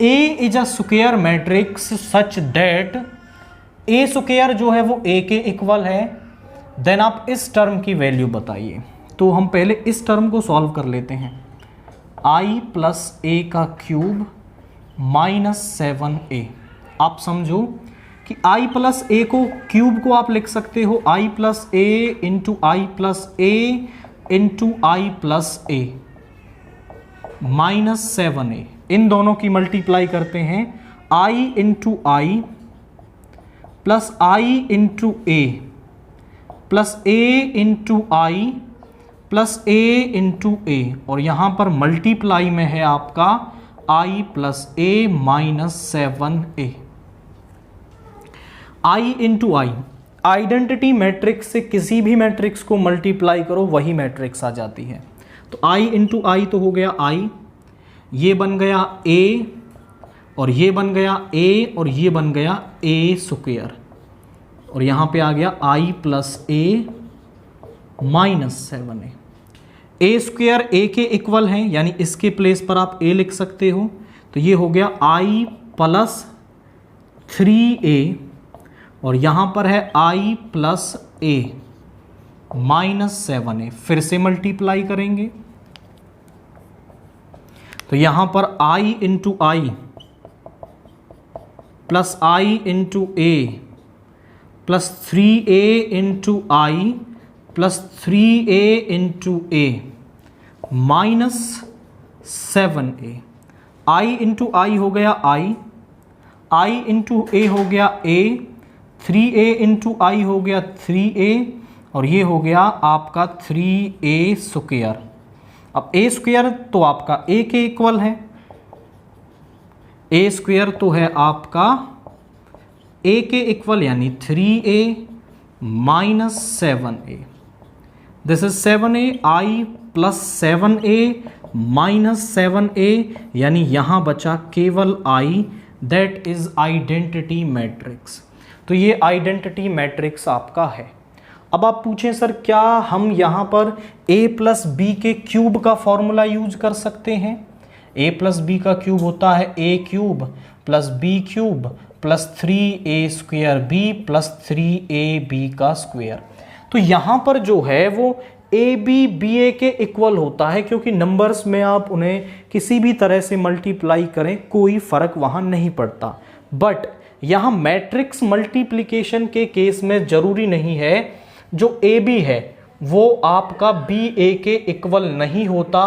A is a square matrix such that A square जो है वो ए के इक्वल है, देन आप इस टर्म की वैल्यू बताइए। तो हम पहले इस टर्म को सॉल्व कर लेते हैं। आई प्लस ए का क्यूब माइनस 7a। आप समझो कि i प्लस ए को क्यूब को आप लिख सकते हो i plus A into I plus A into I plus A minus 7a। इन दोनों की मल्टीप्लाई करते हैं i into I plus I into A plus A into I plus A into A, और यहां पर मल्टीप्लाई में है आपका i plus A minus 7a। i into I, identity matrix से किसी भी मैट्रिक्स को मल्टीप्लाई करो वही मैट्रिक्स आ जाती है। तो i इंटू आई तो हो गया i, ये बन गया a और ये बन गया a और ये बन गया a स्क्वायर, और यहाँ पे आ गया i plus A minus 7a। a square a के इक्वल हैं, यानी इसके प्लेस पर आप a लिख सकते हो। तो ये हो गया i प्लस 3a और यहाँ पर है i plus a minus 7a। फिर से मल्टीप्लाई करेंगे तो यहाँ पर i into I plus I into A plus 3a into I plus 3a into A minus 7a। i into I हो गया i इंटू ए हो गया a, 3a इंटू आई हो गया 3a और ये हो गया आपका 3a स्क्वायर। अब a स्क्वायर तो आपका a के इक्वल है, a स्क्वायर तो है आपका a के इक्वल यानी 3a minus 7a। This is 7a, i plus 7a minus 7a, यानी यहां बचा केवल i, that is identity matrix. तो ये आइडेंटिटी मैट्रिक्स आपका है। अब आप पूछें सर क्या हम यहाँ पर a प्लस बी के क्यूब का फॉर्मूला यूज कर सकते हैं? a प्लस बी का क्यूब होता है a cube plus B cube plus 3a square b plus 3ab का स्क्वायर। तो यहाँ पर जो है वो ab ba के इक्वल होता है, क्योंकि नंबर्स में आप उन्हें किसी भी तरह से मल्टीप्लाई करें कोई फर्क वहाँ नहीं पड़ता। बट यहाँ मैट्रिक्स मल्टीप्लिकेशन के केस में जरूरी नहीं है जो AB है वो आपका BA के इक्वल नहीं होता,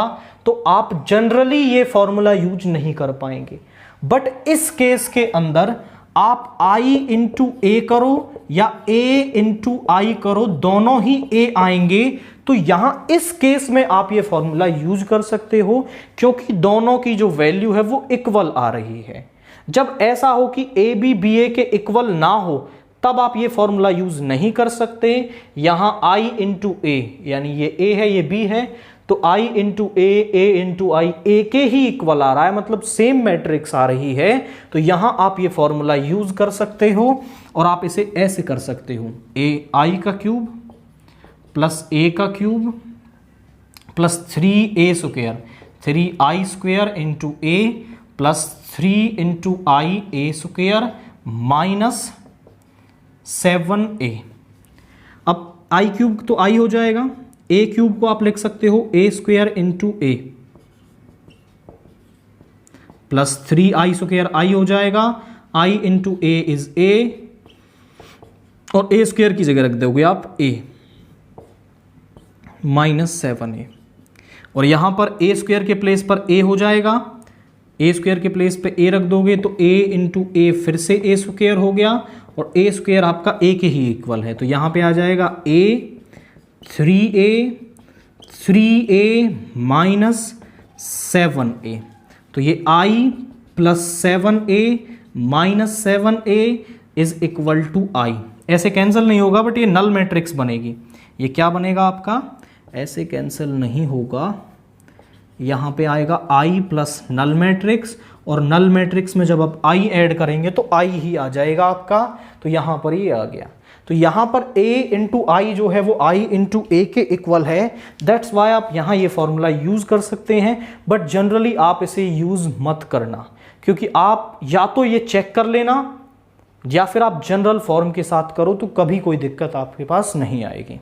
तो आप जनरली ये फॉर्मूला यूज नहीं कर पाएंगे। बट इस केस के अंदर आप I इंटू ए करो या A इंटू आई करो, दोनों ही A आएंगे। तो यहां इस केस में आप ये फॉर्मूला यूज कर सकते हो, क्योंकि दोनों की जो वैल्यू है वो इक्वल आ रही है। जब ऐसा हो कि AB BA के इक्वल ना हो तब आप ये फॉर्मूला यूज नहीं कर सकते। यहां I इंटू ए, यानी ये A है ये B है, तो I into A into I A के ही इक्वल आ रहा है, मतलब सेम मैट्रिक्स आ रही है। तो यहां आप ये फॉर्मूला यूज कर सकते हो और आप इसे ऐसे कर सकते हो ai का क्यूब प्लस a का cube plus 3a square 3i square into a plus 3 into I a square minus 7a। अब i क्यूब तो i हो जाएगा, a क्यूब को आप लिख सकते हो a square into a plus 3i square i हो जाएगा, i into A is a और a स्क्वायर की जगह रख दोगे आप a माइनस 7a। और यहां पर a स्क्वायर के प्लेस पर a हो जाएगा, a स्क्वायर के प्लेस पे a रख दोगे तो a इंटू ए फिर से a स्क्वायर हो गया और a स्क्वायर आपका a के ही इक्वल है। तो यहां पे आ जाएगा a 3a माइनस 7a। तो ये i plus 7a minus 7a is equal to i। ऐसे कैंसिल नहीं होगा बट ये नल मैट्रिक्स बनेगी। ये क्या बनेगा आपका, ऐसे कैंसिल नहीं होगा, यहाँ पे आएगा i प्लस नल मैट्रिक्स, और नल मैट्रिक्स में जब आप i ऐड करेंगे तो i ही आ जाएगा आपका। तो यहाँ पर ये आ गया। तो यहाँ पर a इंटू आई जो है वो i इंटू ए के इक्वल है, दैट्स वाई आप यहाँ ये फॉर्मूला यूज कर सकते हैं। बट जनरली आप इसे यूज मत करना, क्योंकि आप या तो ये चेक कर लेना या फिर आप जनरल फॉर्म के साथ करो तो कभी कोई दिक्कत आपके पास नहीं आएगी।